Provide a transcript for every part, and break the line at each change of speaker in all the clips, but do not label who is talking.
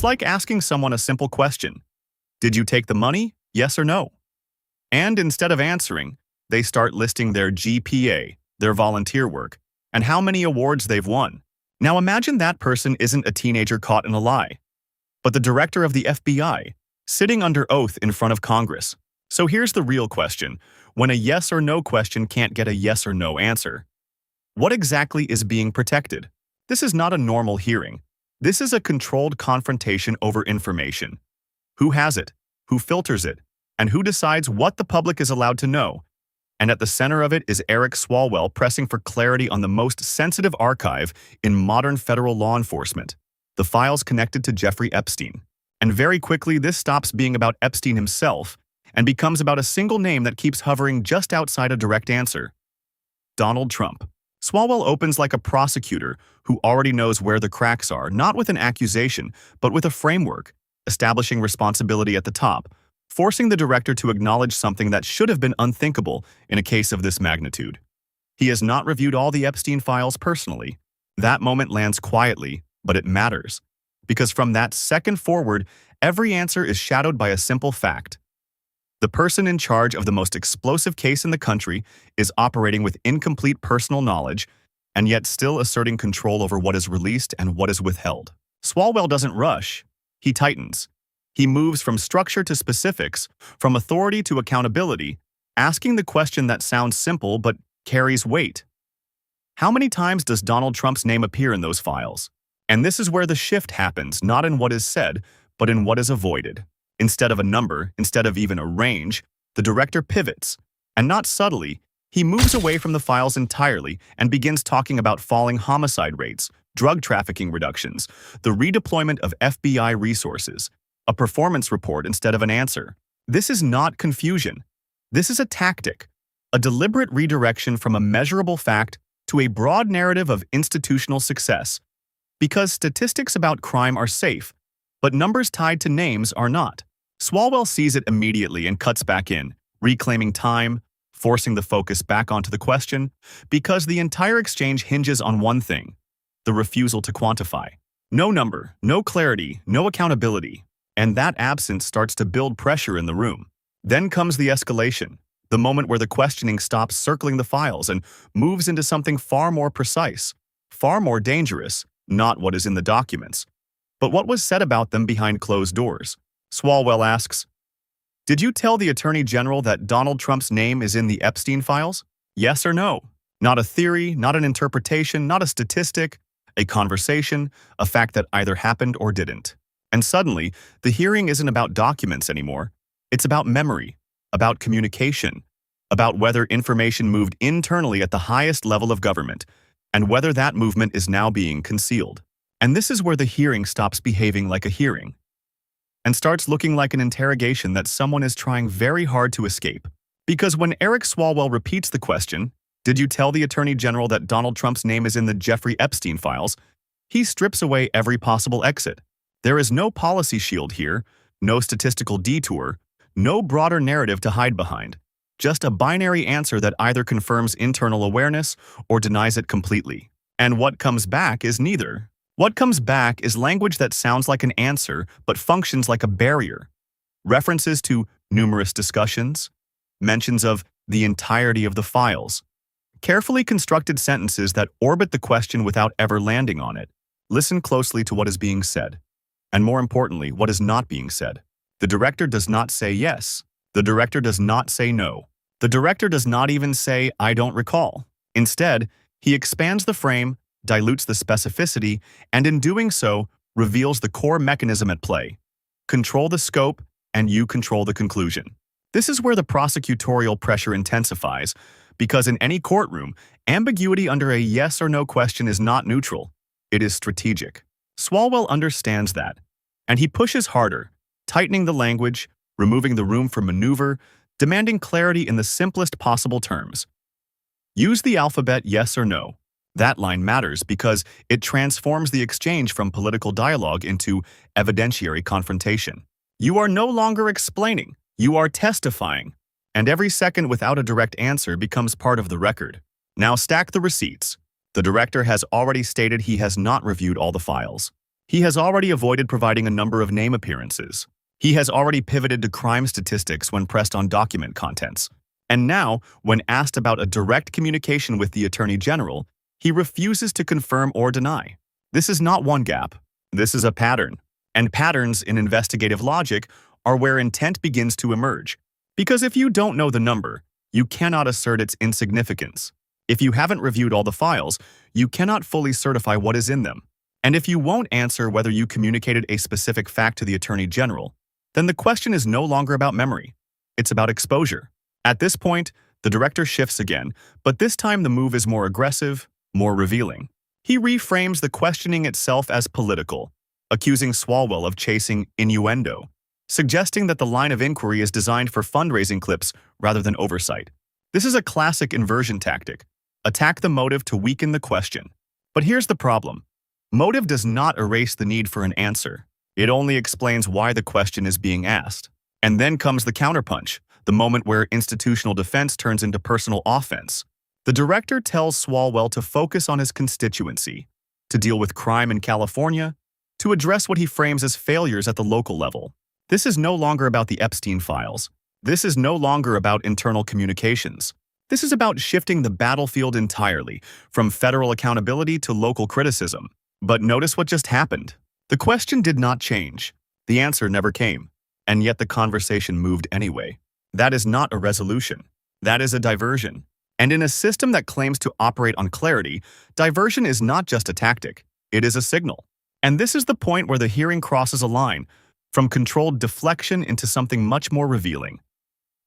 It's like asking someone a simple question. Did you take the money? Yes or no? And instead of answering, they start listing their GPA, their volunteer work, and how many awards they've won. Now imagine that person isn't a teenager caught in a lie, but the director of the FBI, sitting under oath in front of Congress. So here's the real question. When a yes or no question can't get a yes or no answer, what exactly is being protected? This is not a normal hearing. This is a controlled confrontation over information. Who has it? Who filters it? And who decides what the public is allowed to know? And at the center of it is Eric Swalwell pressing for clarity on the most sensitive archive in modern federal law enforcement, the files connected to Jeffrey Epstein. And very quickly, this stops being about Epstein himself and becomes about a single name that keeps hovering just outside a direct answer: Donald Trump. Swalwell opens like a prosecutor who already knows where the cracks are, not with an accusation, but with a framework, establishing responsibility at the top, forcing the director to acknowledge something that should have been unthinkable in a case of this magnitude. He has not reviewed all the Epstein files personally. That moment lands quietly, but it matters, because from that second forward, every answer is shadowed by a simple fact. The person in charge of the most explosive case in the country is operating with incomplete personal knowledge and yet still asserting control over what is released and what is withheld. Swalwell doesn't rush. He tightens. He moves from structure to specifics, from authority to accountability, asking the question that sounds simple but carries weight. How many times does Donald Trump's name appear in those files? And this is where the shift happens, not in what is said, but in what is avoided. Instead of a number, instead of even a range, the director pivots. And not subtly, he moves away from the files entirely and begins talking about falling homicide rates, drug trafficking reductions, the redeployment of FBI resources, a performance report instead of an answer. This is not confusion. This is a tactic, a deliberate redirection from a measurable fact to a broad narrative of institutional success. Because statistics about crime are safe, but numbers tied to names are not. Swalwell sees it immediately and cuts back in, reclaiming time, forcing the focus back onto the question, because the entire exchange hinges on one thing: the refusal to quantify. No number, no clarity, no accountability. And that absence starts to build pressure in the room. Then comes the escalation, the moment where the questioning stops circling the files and moves into something far more precise, far more dangerous, not what is in the documents, but what was said about them behind closed doors. Swalwell asks, "Did you tell the Attorney General that Donald Trump's name is in the Epstein files? Yes or no?" Not a theory, not an interpretation, not a statistic, a conversation, a fact that either happened or didn't. And suddenly, the hearing isn't about documents anymore. It's about memory, about communication, about whether information moved internally at the highest level of government, and whether that movement is now being concealed. And this is where the hearing stops behaving like a hearing and starts looking like an interrogation that someone is trying very hard to escape. Because when Eric Swalwell repeats the question, "Did you tell the Attorney General that Donald Trump's name is in the Jeffrey Epstein files?" he strips away every possible exit. There is no policy shield here, no statistical detour, no broader narrative to hide behind. Just a binary answer that either confirms internal awareness or denies it completely. And what comes back is neither. What comes back is language that sounds like an answer but functions like a barrier. References to numerous discussions, mentions of the entirety of the files, carefully constructed sentences that orbit the question without ever landing on it. Listen closely to what is being said, and more importantly, what is not being said. The director does not say yes. The director does not say no. The director does not even say, "I don't recall." Instead, he expands the frame, dilutes the specificity, and in doing so, reveals the core mechanism at play. Control the scope, and you control the conclusion. This is where the prosecutorial pressure intensifies, because in any courtroom, ambiguity under a yes or no question is not neutral. It is strategic. Swalwell understands that, and he pushes harder, tightening the language, removing the room for maneuver, demanding clarity in the simplest possible terms. Use the alphabet yes or no. That line matters because it transforms the exchange from political dialogue into evidentiary confrontation. You are no longer explaining, you are testifying, and every second without a direct answer becomes part of the record. Now stack the receipts. The director has already stated he has not reviewed all the files. He has already avoided providing a number of name appearances. He has already pivoted to crime statistics when pressed on document contents. And now, when asked about a direct communication with the Attorney General, he refuses to confirm or deny. This is not one gap. This is a pattern. And patterns in investigative logic are where intent begins to emerge. Because if you don't know the number, you cannot assert its insignificance. If you haven't reviewed all the files, you cannot fully certify what is in them. And if you won't answer whether you communicated a specific fact to the Attorney General, then the question is no longer about memory. It's about exposure. At this point, the director shifts again, but this time the move is more aggressive, more revealing. He reframes the questioning itself as political, accusing Swalwell of chasing innuendo, suggesting that the line of inquiry is designed for fundraising clips rather than oversight. This is a classic inversion tactic. Attack the motive to weaken the question. But here's the problem. Motive does not erase the need for an answer. It only explains why the question is being asked. And then comes the counterpunch, the moment where institutional defense turns into personal offense. The director tells Swalwell to focus on his constituency, to deal with crime in California, to address what he frames as failures at the local level. This is no longer about the Epstein Files. This is no longer about internal communications. This is about shifting the battlefield entirely, from federal accountability to local criticism. But notice what just happened. The question did not change. The answer never came. And yet the conversation moved anyway. That is not a resolution. That is a diversion. And in a system that claims to operate on clarity, diversion is not just a tactic. It is a signal. And this is the point where the hearing crosses a line, from controlled deflection into something much more revealing.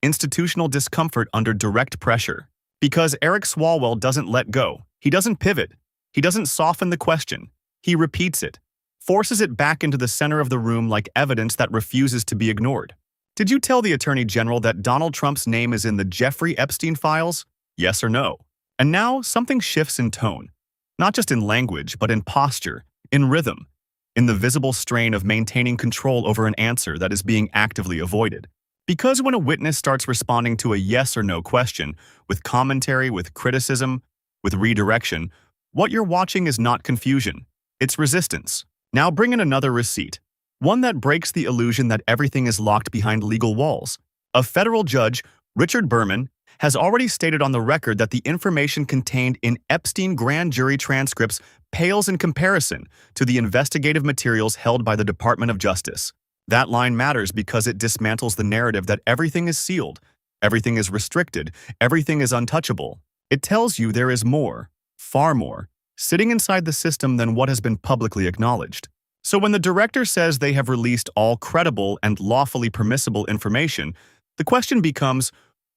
Institutional discomfort under direct pressure. Because Eric Swalwell doesn't let go. He doesn't pivot. He doesn't soften the question. He repeats it, forces it back into the center of the room like evidence that refuses to be ignored. Did you tell the Attorney General that Donald Trump's name is in the Jeffrey Epstein files? Yes or no? And now something shifts in tone. Not just in language, but in posture, in rhythm, in the visible strain of maintaining control over an answer that is being actively avoided. Because when a witness starts responding to a yes or no question, with commentary, with criticism, with redirection, what you're watching is not confusion. It's resistance. Now bring in another receipt. One that breaks the illusion that everything is locked behind legal walls. A federal judge, Richard Berman, has already stated on the record that the information contained in Epstein grand jury transcripts pales in comparison to the investigative materials held by the Department of Justice. That line matters because it dismantles the narrative that everything is sealed, everything is restricted, everything is untouchable. It tells you there is more, far more, sitting inside the system than what has been publicly acknowledged. So when the director says they have released all credible and lawfully permissible information, the question becomes,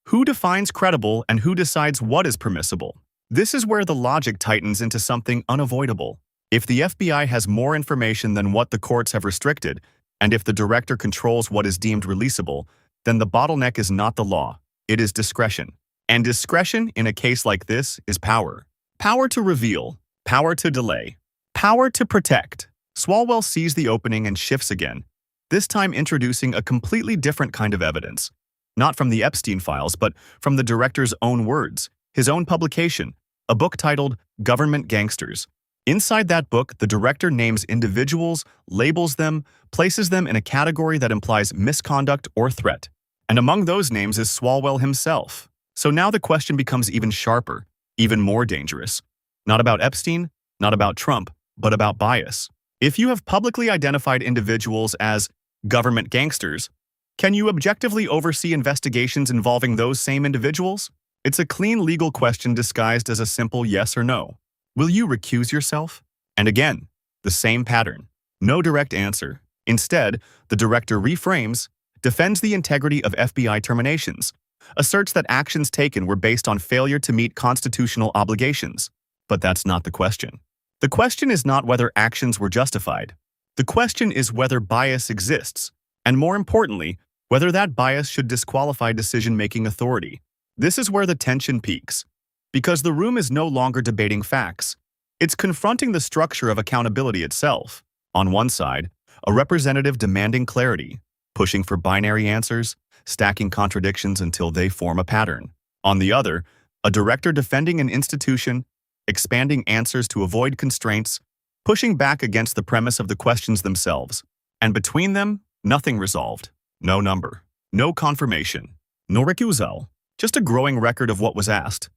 who defines credible and who decides what is permissible? This is where the logic tightens into something unavoidable. If the FBI has more information than what the courts have restricted, and if the director controls what is deemed releasable, then the bottleneck is not the law, it is discretion. And discretion in a case like this is power. Power to reveal, power to delay, power to protect. Swalwell sees the opening and shifts again, this time introducing a completely different kind of evidence. Not from the Epstein Files, but from the director's own words, his own publication, a book titled Government Gangsters. Inside that book, the director names individuals, labels them, places them in a category that implies misconduct or threat. And among those names is Swalwell himself. So now the question becomes even sharper, even more dangerous. Not about Epstein, not about Trump, but about bias. If you have publicly identified individuals as government gangsters, can you objectively oversee investigations involving those same individuals? It's a clean legal question disguised as a simple yes or no. Will you recuse yourself? And again, the same pattern. No direct answer. Instead, the director reframes, defends the integrity of FBI terminations, asserts that actions taken were based on failure to meet constitutional obligations. But that's not the question. The question is not whether actions were justified. The question is whether bias exists, and more importantly, whether that bias should disqualify decision-making authority. This is where the tension peaks, because the room is no longer debating facts. It's confronting the structure of accountability itself. On one side, a representative demanding clarity, pushing for binary answers, stacking contradictions until they form a pattern. On the other, a director defending an institution, expanding answers to avoid constraints, pushing back against the premise of the questions themselves. And between them, nothing resolved. No number, no confirmation, no refusal, just a growing record of what was asked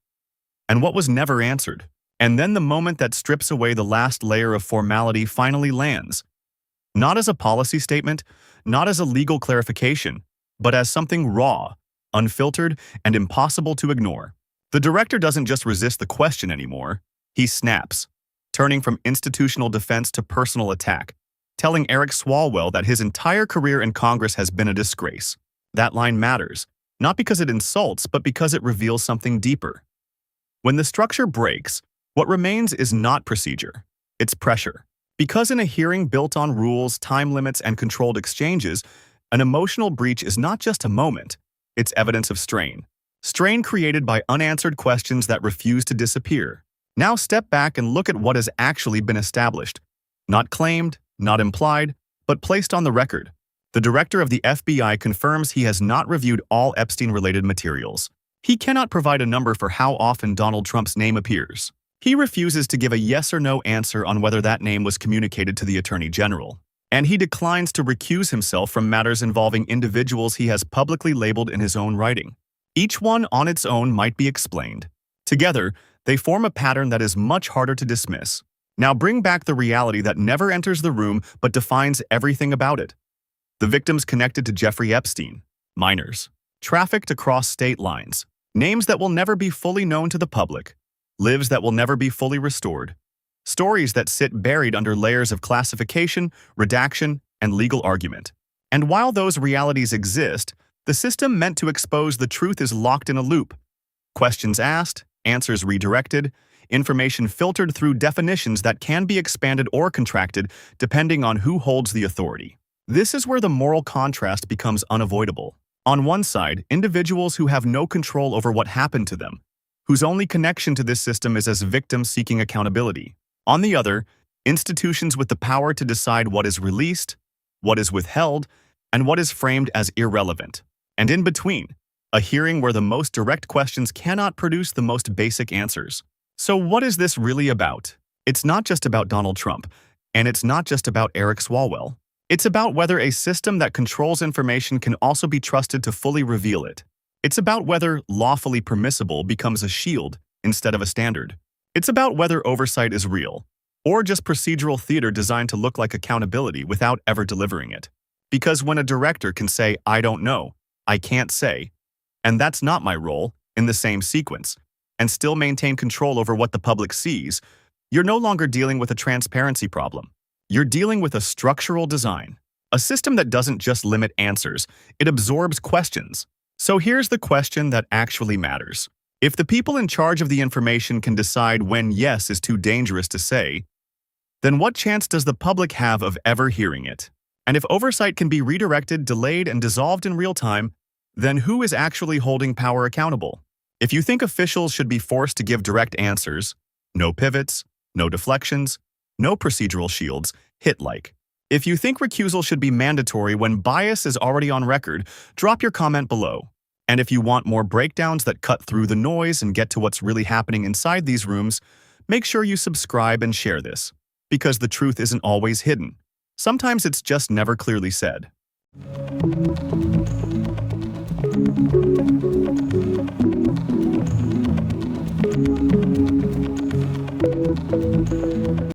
and what was never answered. And then the moment that strips away the last layer of formality finally lands, not as a policy statement, not as a legal clarification, but as something raw, unfiltered, and impossible to ignore. The director doesn't just resist the question anymore, he snaps, turning from institutional defense to personal attack, telling Eric Swalwell that his entire career in Congress has been a disgrace. That line matters, not because it insults, but because it reveals something deeper. When the structure breaks, what remains is not procedure, it's pressure. Because in a hearing built on rules, time limits, and controlled exchanges, an emotional breach is not just a moment, it's evidence of strain. Strain created by unanswered questions that refuse to disappear. Now step back and look at what has actually been established. Not claimed, not implied, but placed on the record. The director of the FBI confirms he has not reviewed all Epstein-related materials. He cannot provide a number for how often Donald Trump's name appears. He refuses to give a yes or no answer on whether that name was communicated to the Attorney General. And he declines to recuse himself from matters involving individuals he has publicly labeled in his own writing. Each one on its own might be explained. Together, they form a pattern that is much harder to dismiss. Now bring back the reality that never enters the room but defines everything about it. The victims connected to Jeffrey Epstein, minors, trafficked across state lines, names that will never be fully known to the public, lives that will never be fully restored, stories that sit buried under layers of classification, redaction, and legal argument. And while those realities exist, the system meant to expose the truth is locked in a loop. Questions asked, answers redirected, information filtered through definitions that can be expanded or contracted depending on who holds the authority. This is where the moral contrast becomes unavoidable. On one side, individuals who have no control over what happened to them, whose only connection to this system is as victims seeking accountability. On the other, institutions with the power to decide what is released, what is withheld, and what is framed as irrelevant. And in between, a hearing where the most direct questions cannot produce the most basic answers. So what is this really about? It's not just about Donald Trump, and it's not just about Eric Swalwell. It's about whether a system that controls information can also be trusted to fully reveal it. It's about whether lawfully permissible becomes a shield instead of a standard. It's about whether oversight is real, or just procedural theater designed to look like accountability without ever delivering it. Because when a director can say, "I don't know, I can't say, and that's not my role," in the same sequence, and still maintain control over what the public sees, you're no longer dealing with a transparency problem. You're dealing with a structural design, a system that doesn't just limit answers, it absorbs questions. So here's the question that actually matters. If the people in charge of the information can decide when yes is too dangerous to say, then what chance does the public have of ever hearing it? And if oversight can be redirected, delayed, and dissolved in real time, then who is actually holding power accountable? If you think officials should be forced to give direct answers, no pivots, no deflections, no procedural shields, hit like. If you think recusal should be mandatory when bias is already on record, drop your comment below. And if you want more breakdowns that cut through the noise and get to what's really happening inside these rooms, make sure you subscribe and share this. Because the truth isn't always hidden. Sometimes it's just never clearly said.